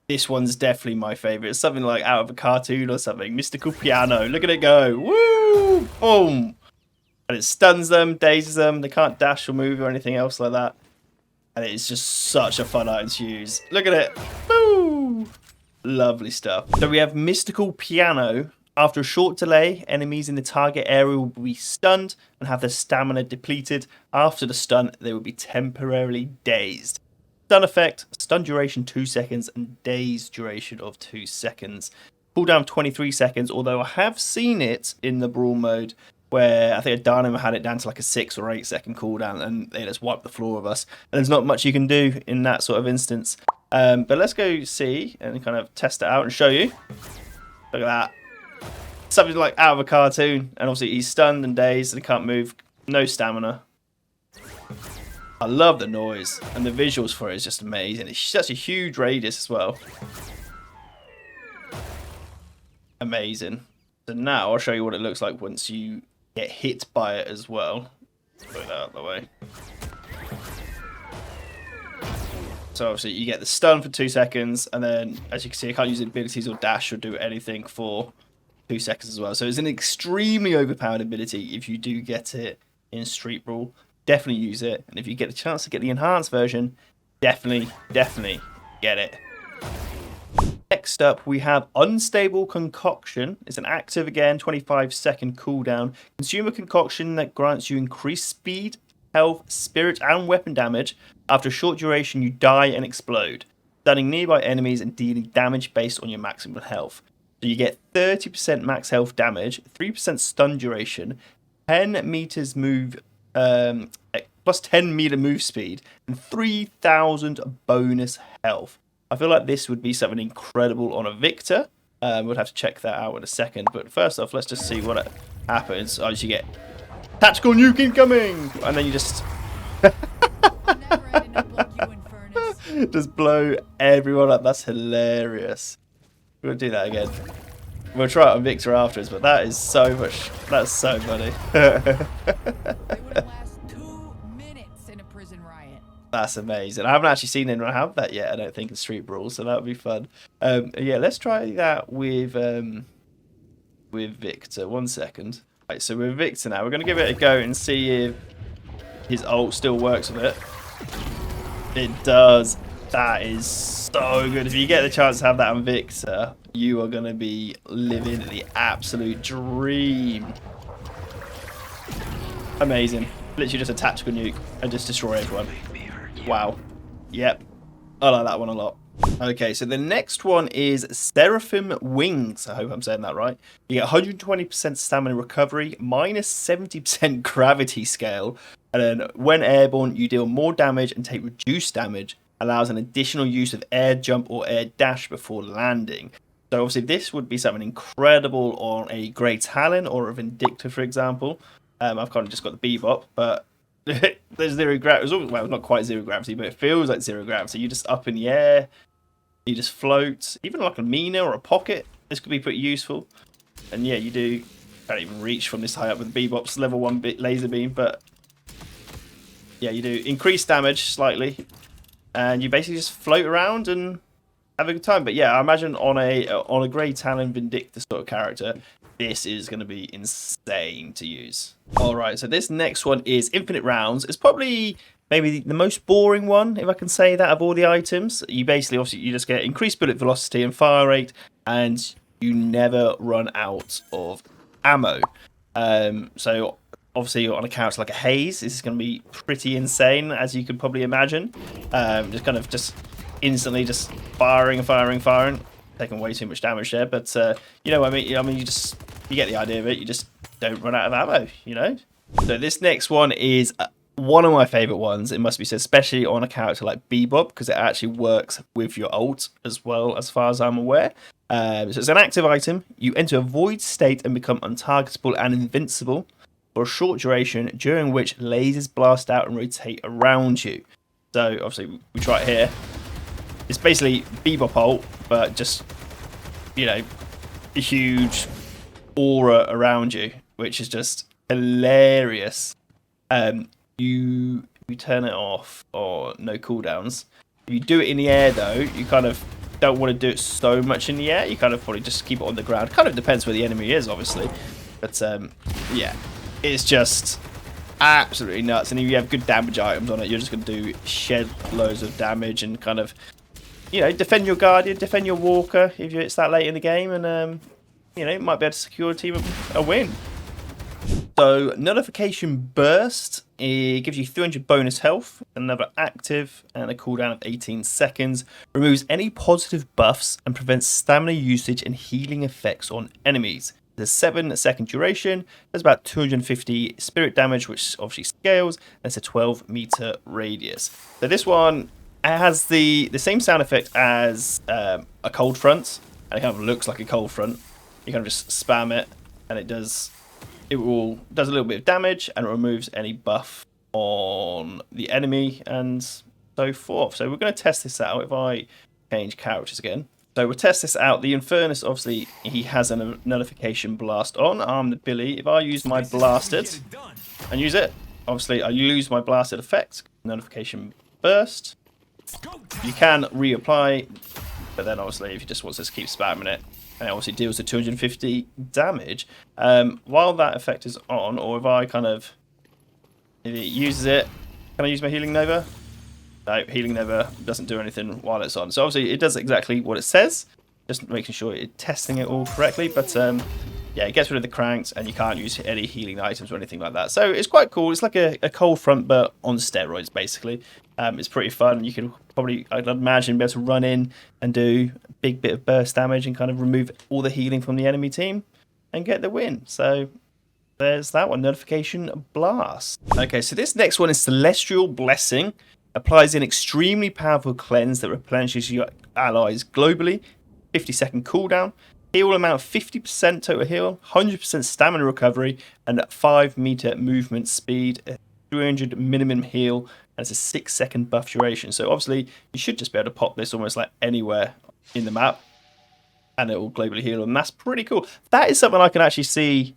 This one's definitely my favourite. It's something like out of a cartoon or something. Mystical Piano. Look at it go. Woo! Boom! And it stuns them, dazes them. They can't dash or move or anything else like that. And it's just such a fun item to use. Look at it. Woo! Lovely stuff. So we have Mystical Piano. After a short delay, enemies in the target area will be stunned and have their stamina depleted. After the stun, they will be temporarily dazed. Stun effect, stun duration 2 seconds and daze duration of 2 seconds. Cooldown 23 seconds, although I have seen it in the Brawl mode where I think a Dynamo had it down to like a 6 or 8 second cooldown and they just wiped the floor of us. And there's not much you can do in that sort of instance. But let's go see and kind of test it out and show you. Look at that. Something like out of a cartoon, and obviously he's stunned and dazed and can't move, no stamina. I love the noise, and the visuals for it is just amazing. It's such a huge radius as well. Amazing. So now I'll show you what it looks like once you get hit by it as well. Put that out of the way. So obviously you get the stun for 2 seconds, and then as you can see I can't use abilities or dash or do anything for 2 seconds as well. So it's an extremely overpowered ability if you do get it in Street Brawl. Definitely use it. And if you get the chance to get the enhanced version, definitely get it. Next up, we have Unstable Concoction. It's an active, again, 25-second cooldown. Consume a concoction that grants you increased speed, health, spirit, and weapon damage. After a short duration, you die and explode, stunning nearby enemies and dealing damage based on your maximum health. So you get 30% max health damage, 3% stun duration, 10 meters move, plus 10 meter move speed, and 3,000 bonus health. I feel like this would be something incredible on a Victor. We'll have to check that out in a second. But first off, let's just see what happens. As you get tactical nuke incoming, and then you just just blow everyone up. That's hilarious. We'll do that again. We'll try it on Victor afterwards, but that is so much. That's so funny. That's amazing. I haven't actually seen anyone have that yet, I don't think, in Street Brawl, so that would be fun. Yeah, let's try that with Victor. 1 second. Right, so with Victor now, we're going to give it a go and see if his ult still works with it. It does. That is so good. If you get the chance to have that on Victor, you are going to be living the absolute dream. Amazing. Literally just a tactical nuke and just destroy everyone. Wow. Yep. I like that one a lot. Okay, so the next one is Seraphim Wings. I hope I'm saying that right. You get 120% stamina recovery, minus 70% gravity scale, and then when airborne, you deal more damage and take reduced damage. Allows an additional use of air jump or air dash before landing. So obviously this would be something incredible on a Grey Talon or a Vindicta, for example. I've kind of just got the Bebop, but there's zero gravity. Well, not quite zero gravity, but it feels like zero gravity. You just up in the air, you just float. Even like a Mina or a Pocket, this could be pretty useful. And yeah, you do. Can't even reach from this high up with Bebop's level 1 laser beam, but yeah, you do increase damage slightly. And you basically just float around and have a good time. But yeah, I imagine on a Grey Talon Vindicta sort of character, this is going to be insane to use. All right, so this next one is Infinite Rounds. It's probably maybe the most boring one, if I can say that, of all the items. You basically, obviously, you just get increased bullet velocity and fire rate, and you never run out of ammo. So obviously on a character like a Haze, this is going to be pretty insane, as you could probably imagine. Just instantly just firing, taking way too much damage there. But you know what I mean? You get the idea of it. You just don't run out of ammo, you know? So this next one is one of my favourite ones, it must be said, especially on a character like Bebop, because it actually works with your ult as well, as far as I'm aware. So it's an active item. You enter a void state and become untargetable and invincible for a short duration, during which lasers blast out and rotate around you. So obviously we try it here. It's basically Bebop ult, but just, you know, a huge aura around you, which is just hilarious. You turn it off or no cooldowns. If you do it in the air though, you kind of don't want to do it so much in the air. You kind of probably just keep it on the ground. Kind of depends where the enemy is, obviously. But yeah, it's just absolutely nuts. And if you have good damage items on it, you're just going to do shed loads of damage and kind of, you know, defend your Guardian, defend your Walker if it's that late in the game, and you know, you might be able to secure a team a win. So Nullification Burst, it gives you 300 bonus health, another active, and a cooldown of 18 seconds. Removes any positive buffs and prevents stamina usage and healing effects on enemies. There's 7-second duration. There's about 250 spirit damage, which obviously scales. And it's a 12-meter radius. So this one has the same sound effect as a cold front, and it kind of looks like a cold front. You kind of just spam it, and it does a little bit of damage, and it removes any buff on the enemy and so forth. So we're going to test this out. If I change characters again, so we'll test this out. The Infernus, obviously, he has a Nullification Blast on. Armed Billy. If I use my Blasted and use it, obviously I lose my Blasted effect. Nullification Burst. You can reapply, but then obviously if you just want to keep spamming it, and it obviously deals the 250 damage. While that effect is on, or if it uses it, can I use my Healing Nova? No, Healing Nova doesn't do anything while it's on. So obviously it does exactly what it says, just making sure it's testing it all correctly. But yeah, it gets rid of the cranks, and you can't use any healing items or anything like that. So it's quite cool. It's like a cold front, but on steroids, basically. It's pretty fun. You can probably, I'd imagine, be able to run in and do a big bit of burst damage and kind of remove all the healing from the enemy team and get the win. So there's that one, Nullification Blast. Okay, so this next one is Celestial Blessing. Applies an extremely powerful cleanse that replenishes your allies globally. 50-second cooldown. Heal amount 50% total heal, 100% stamina recovery, and 5-meter movement speed. 300 minimum heal, and it's a 6-second buff duration. So obviously you should just be able to pop this almost like anywhere in the map, and it will globally heal, and that's pretty cool. That is something I can actually see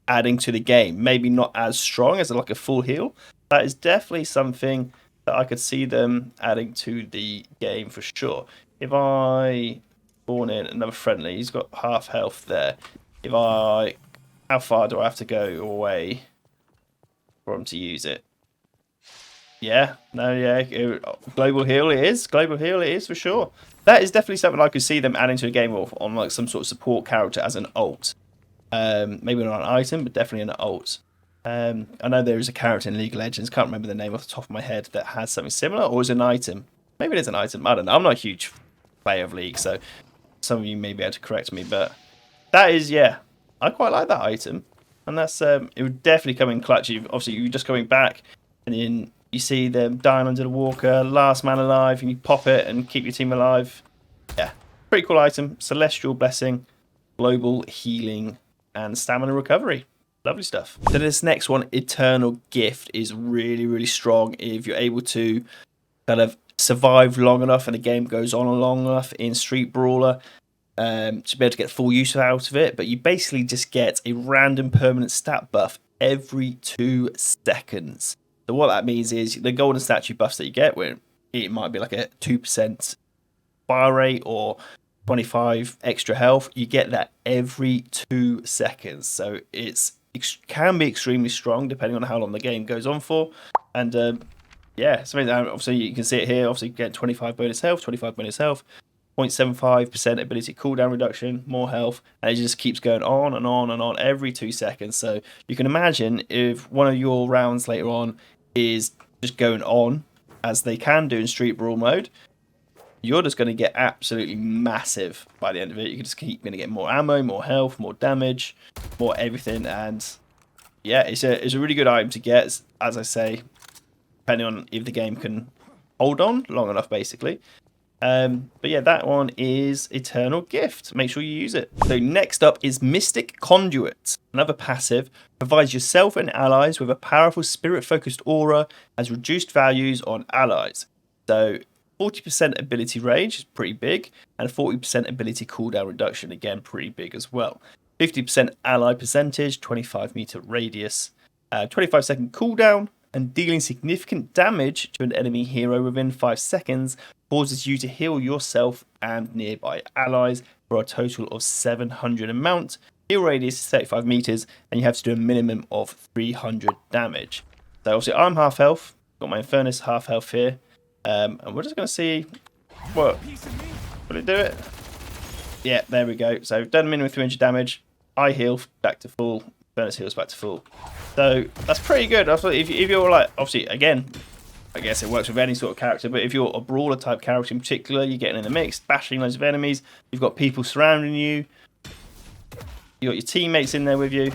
adding to the game. Maybe not as strong as like a full heal. That is definitely something that I could see them adding to the game for sure. If I spawn in another friendly, he's got half health there. How far do I have to go away for him to use it? Yeah, no, yeah, global heal it is. Global heal it is for sure. That is definitely something I could see them adding to a game on like some sort of support character as an ult. Maybe not an item, but definitely an ult. I know there is a character in League of Legends, can't remember the name off the top of my head, that has something similar, or is an item. Maybe it is an item, I don't know. I'm not a huge player of League, so some of you may be able to correct me, but that is, yeah, I quite like that item. And that's, it would definitely come in clutch. Obviously, you're just coming back, and then you see them dying under the Walker, last man alive, and you pop it and keep your team alive. Yeah, pretty cool item. Celestial Blessing, global healing, and stamina recovery. Lovely stuff. So this next one, Eternal Gift, is really, really strong if you're able to kind of survive long enough and the game goes on long enough in Street Brawler to be able to get full use out of it. But you basically just get a random permanent stat buff every 2 seconds. So what that means is the golden statue buffs that you get, where it might be like a 2% fire rate or 25 extra health, you get that every 2 seconds. So it can be extremely strong depending on how long the game goes on for. And yeah, something that obviously you can see it here. Obviously, you get 25 bonus health, 0.75% ability cooldown reduction, more health, and it just keeps going on and on and on every 2 seconds. So you can imagine if one of your rounds later on is just going on, as they can do in Street Brawl mode, you're just going to get absolutely massive by the end of it. You can just keep going to get more ammo, more health, more damage, more everything. And yeah, it's a really good item to get, as I say, depending on if the game can hold on long enough, basically. But yeah, that one is Eternal Gift. Make sure you use it. So next up is Mystic Conduit. Another passive. Provides yourself and allies with a powerful spirit-focused aura, has reduced values on allies. So 40% ability range is pretty big, and 40% ability cooldown reduction, again, pretty big as well. 50% ally percentage, 25-meter radius, 25-second cooldown, and dealing significant damage to an enemy hero within 5 seconds causes you to heal yourself and nearby allies for a total of 700 amount. Heal radius is 35 meters, and you have to do a minimum of 300 damage. So obviously I'm half health, got my Infernus half health here, and we're just going to see what will it do it. Yeah, there we go. So done a minimum of 300 damage. I heal back to full. Infernus heals back to full. So that's pretty good. I thought if you're like, obviously again, I guess it works with any sort of character, but if you're a brawler type character in particular, you're getting in the mix, bashing loads of enemies, you've got people surrounding you, you got your teammates in there with you,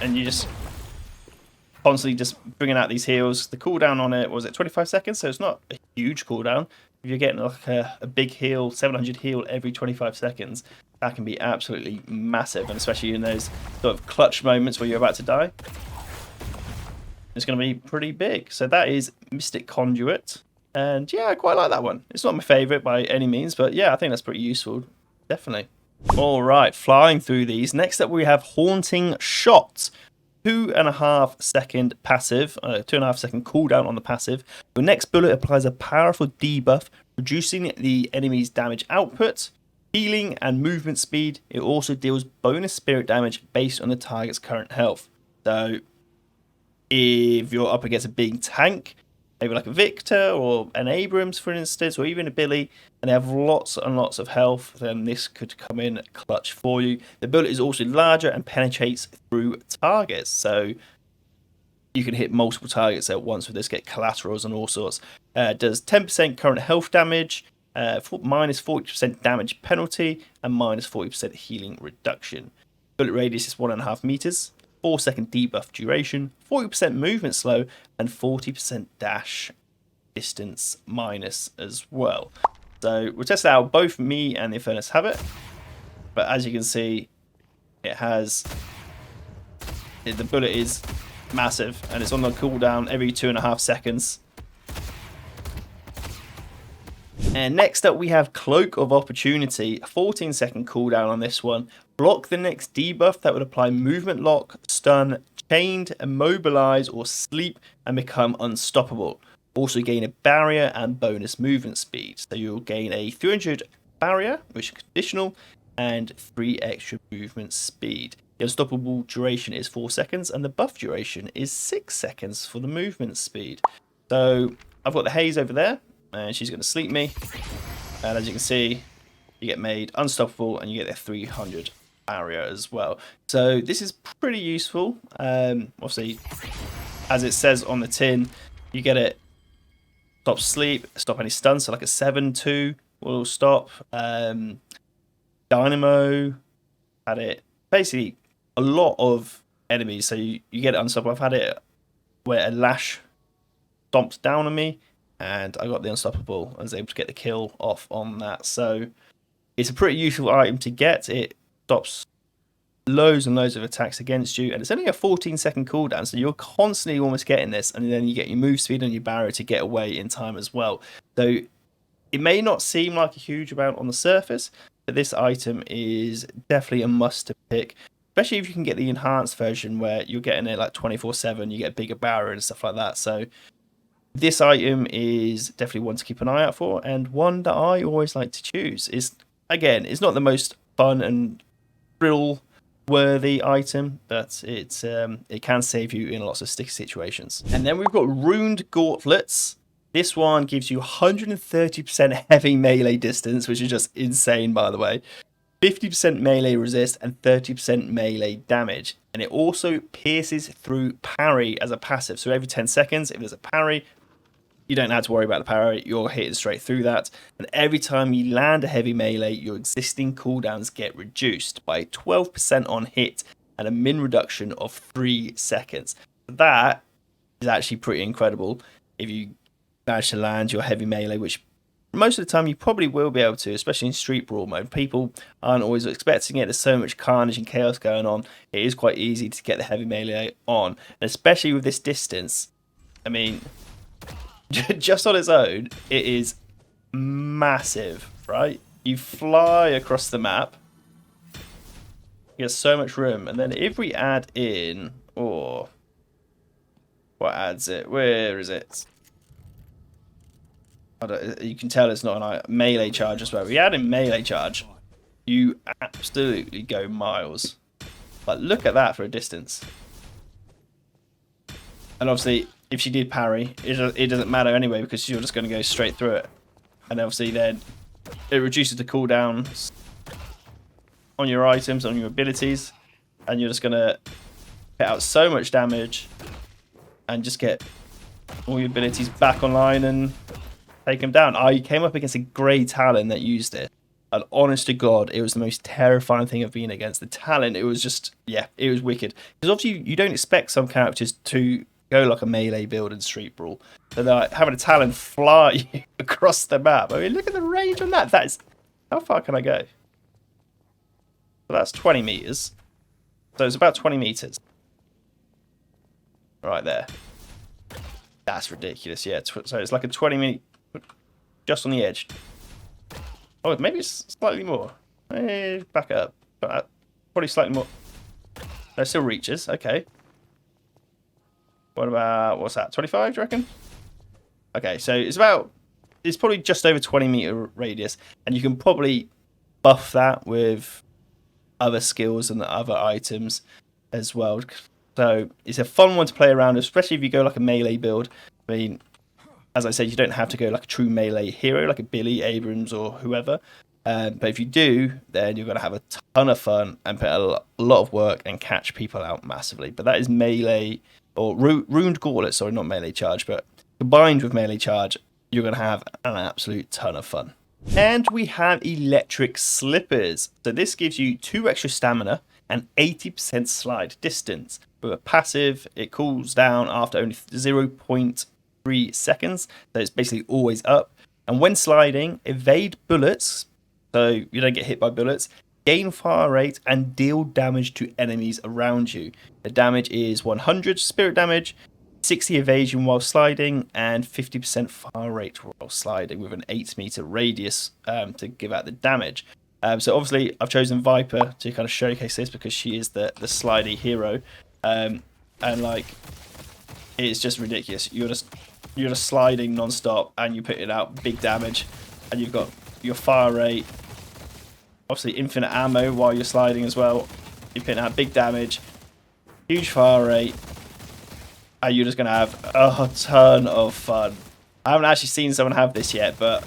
and you just constantly just bringing out these heals. The cooldown on it was 25 seconds, so it's not a huge cooldown. If you're getting like a big heal, 700 heal every 25 seconds, that can be absolutely massive, and especially in those sort of clutch moments where you're about to die, it's going to be pretty big. So that is Mystic Conduit, and yeah, I quite like that one. It's not my favourite by any means, but yeah, I think that's pretty useful, definitely. All right, flying through these. Next up, we have Haunting Shot. 2.5 second passive, 2.5 second cooldown on the passive. Your next bullet applies a powerful debuff, reducing the enemy's damage output, healing, and movement speed. It also deals bonus spirit damage based on the target's current health. So if you're up against a big tank, maybe like a Victor or an Abrams, for instance, or even a Billy, and they have lots and lots of health, then this could come in clutch for you. The bullet is also larger and penetrates through targets, so you can hit multiple targets at once with this, get collaterals and all sorts. Does 10% current health damage, minus 40% damage penalty, and minus 40% healing reduction. Bullet radius is 1.5 meters. 4-second debuff duration, 40% movement slow, and 40% dash distance minus as well. So we'll test out. Both me and the Infernus have it, but as you can see, it has the bullet is massive, and it's on the cooldown every 2.5 seconds. And next up we have Cloak of Opportunity, a 14-second cooldown on this one. Block the next debuff that would apply movement lock, stun, chained, immobilize, or sleep and become unstoppable. Also gain a barrier and bonus movement speed. So you'll gain a 300 barrier, which is conditional, and 3 extra movement speed. The unstoppable duration is 4 seconds, and the buff duration is 6 seconds for the movement speed. So I've got the Haze over there, and she's going to sleep me. And as you can see, you get made unstoppable, and you get the 300 barrier as well. So this is pretty useful. Obviously, as it says on the tin, you get it. Stop sleep, stop any stun, so like a 7-2 will stop. Dynamo had it. Basically, a lot of enemies, so you get it unstoppable. I've had it where a lash stomped down on me, and I got the unstoppable. I was able to get the kill off on that. So it's a pretty useful item to get. It stops loads and loads of attacks against you, and it's only a 14-second cooldown, so you're constantly almost getting this, and then you get your move speed and your barrier to get away in time as well. So it may not seem like a huge amount on the surface, but this item is definitely a must to pick, especially if you can get the enhanced version where you're getting it like 24/7, you get a bigger barrier and stuff like that. So this item is definitely one to keep an eye out for, and one that I always like to choose. Again, it's not the most fun and thrill worthy item, but it can save you in lots of sticky situations. And then we've got Ruined Gauntlets. This one gives you 130% heavy melee distance, which is just insane, by the way. 50% melee resist and 30% melee damage. And it also pierces through parry as a passive. So every 10 seconds, if there's a parry, you don't have to worry about the parry, you're hitting straight through that. And every time you land a heavy melee, your existing cooldowns get reduced by 12% on hit and a min reduction of 3 seconds. That is actually pretty incredible if you manage to land your heavy melee, which most of the time you probably will be able to, especially in Street Brawl mode. People aren't always expecting it. There's so much carnage and chaos going on. It is quite easy to get the heavy melee on, and especially with this distance. I mean, just on its own, it is massive, right? You fly across the map. You get so much room. And then if we add in, quite What adds it? Where is it? You can tell it's not a melee charge as well. If you add in melee charge, you absolutely go miles. But look at that for a distance. And obviously, if she did parry, it doesn't matter anyway because you're just going to go straight through it. And obviously then it reduces the cooldowns on your items, on your abilities. And you're just going to put out so much damage and just get all your abilities back online and take them down. I came up against a Grey Talon that used it. And honest to God, it was the most terrifying thing I've been against. The Talon, it was just, yeah, it was wicked. Because obviously you don't expect some characters to go like a melee build in Street Brawl. So they're like having a Talon fly you across the map. I mean, look at the range on that. That is, how far can I go? Well, that's 20 meters. So it's about 20 meters. Right there. That's ridiculous, yeah. So it's like a 20-minute, just on the edge. Oh, maybe it's slightly more. Back up. Probably slightly more. That still reaches, okay. What about, what's that, 25, do you reckon? Okay, so it's probably just over 20-meter radius, and you can probably buff that with other skills and other items as well. So it's a fun one to play around, especially if you go like a melee build. I mean, as I said, you don't have to go like a true melee hero, like a Billy, Abrams, or whoever. But if you do, then you're going to have a ton of fun and put a lot of work and catch people out massively. But that is melee, or ruined gauntlets, sorry, not melee charge, but combined with melee charge, you're going to have an absolute ton of fun. And we have electric slippers. So this gives you 2 extra stamina and 80% slide distance. With a passive, it cools down after only 0.3 seconds. So it's basically always up. And when sliding, evade bullets, so you don't get hit by bullets, gain fire rate, and deal damage to enemies around you. The damage is 100 spirit damage, 60 evasion while sliding, and 50% fire rate while sliding with an 8-meter radius to give out the damage. So obviously I've chosen Viper to kind of showcase this because she is the slidey hero. And like, it's just ridiculous. You're just sliding non-stop and you're putting out big damage, and you've got your fire rate, obviously infinite ammo while you're sliding as well. You're putting out big damage, huge fire rate, and you're just going to have a ton of fun. I haven't actually seen someone have this yet, but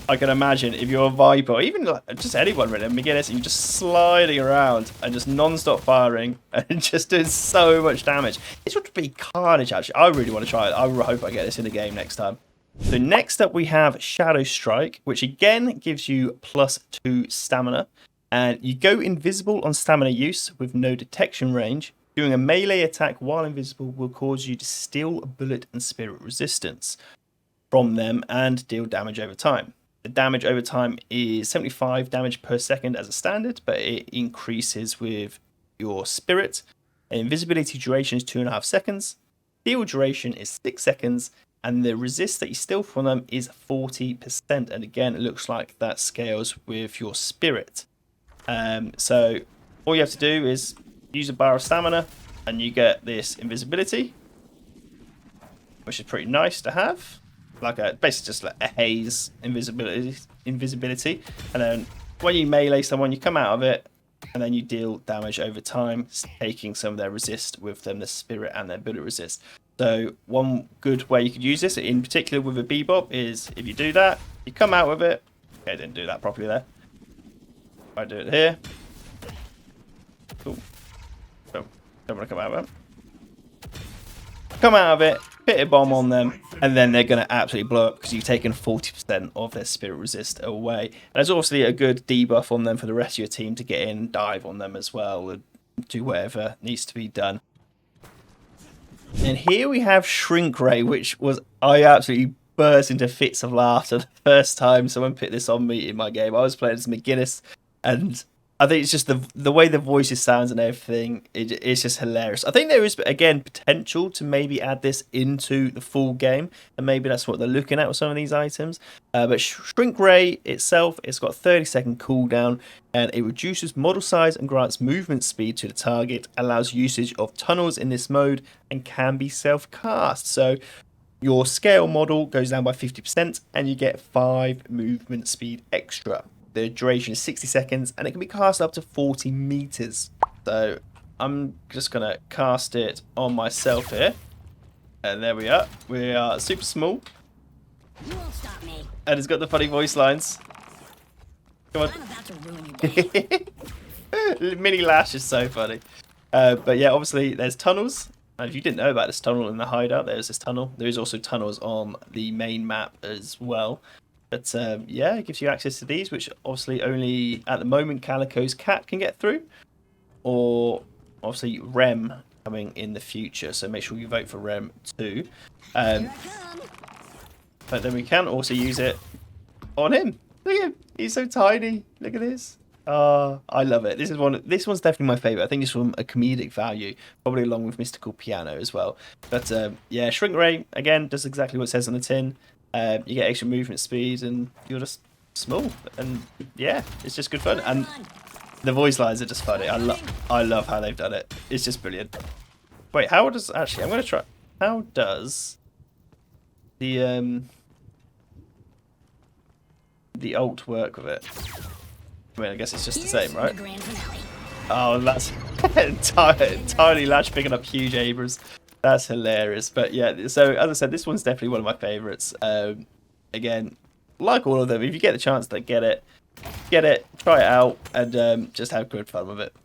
I can imagine if you're a Viper, or even just anyone really, beginners, you're just sliding around and just non-stop firing and just doing so much damage. It would be carnage, actually. I really want to try it. I hope I get this in the game next time. So next up we have Shadow Strike, which again gives you +2 stamina. And you go invisible on stamina use with no detection range. Doing a melee attack while invisible will cause you to steal bullet and spirit resistance from them and deal damage over time. The damage over time is 75 damage per second as a standard, but it increases with your spirit. Invisibility duration is 2.5 seconds. Steal duration is 6 seconds. And the resist that you steal from them is 40%. And again, it looks like that scales with your spirit. So all you have to do is use a bar of stamina and you get this invisibility, which is pretty nice to have. Like basically just like a haze invisibility. And then when you melee someone, you come out of it and then you deal damage over time, taking some of their resist with them, the spirit and their bullet resist. So one good way you could use this, in particular with a bebop, is if you do that, you come out with it. Okay, I didn't do that properly there. I do it here. Cool. So, don't want to come out of it. Come out of it, hit a bomb on them, and then they're going to absolutely blow up because you've taken 40% of their spirit resist away. And there's obviously a good debuff on them for the rest of your team to get in, dive on them as well, and do whatever needs to be done. And here we have Shrink Ray, which was, I absolutely burst into fits of laughter the first time someone put this on me in my game. I was playing as McGuinness, and I think it's just the way the voices sounds and everything. It's just hilarious. I think there is again potential to maybe add this into the full game, and maybe that's what they're looking at with some of these items. But Shrink Ray itself, it's got a 30-second cooldown, and it reduces model size and grants movement speed to the target. Allows usage of tunnels in this mode and can be self-cast. So your scale model goes down by 50%, and you get 5 movement speed extra. The duration is 60 seconds, and it can be cast up to 40 meters. So I'm just going to cast it on myself here. And there we are. We are super small. You won't stop me. And it's got the funny voice lines. Come on. I'm about to ruin your day. Mini Lash is so funny. But yeah, obviously there's tunnels. And if you didn't know about this tunnel in the hideout, there's this tunnel. There is also tunnels on the main map as well. But yeah, it gives you access to these, which obviously only at the moment Calico's cat can get through, or obviously Rem coming in the future. So make sure you vote for Rem too. But then we can also use it on him. Look at him, he's so tiny. Look at this. I love it. This one's definitely my favorite. I think it's from a comedic value, probably along with Mystical Piano as well. But yeah, Shrink Ray again does exactly what it says on the tin. You get extra movement speed, and you're just small, and yeah, it's just good fun. And the voice lines are just funny. I love how they've done it. It's just brilliant. Wait, how does actually? I'm gonna try. How does the ult work with it? I mean, I guess it's just the same, right? Oh, that's entirely Lash picking up huge Abrams. That's hilarious. But yeah, so as I said, this one's definitely one of my favourites. Again, like all of them, if you get the chance to get it, try it out, and just have good fun with it.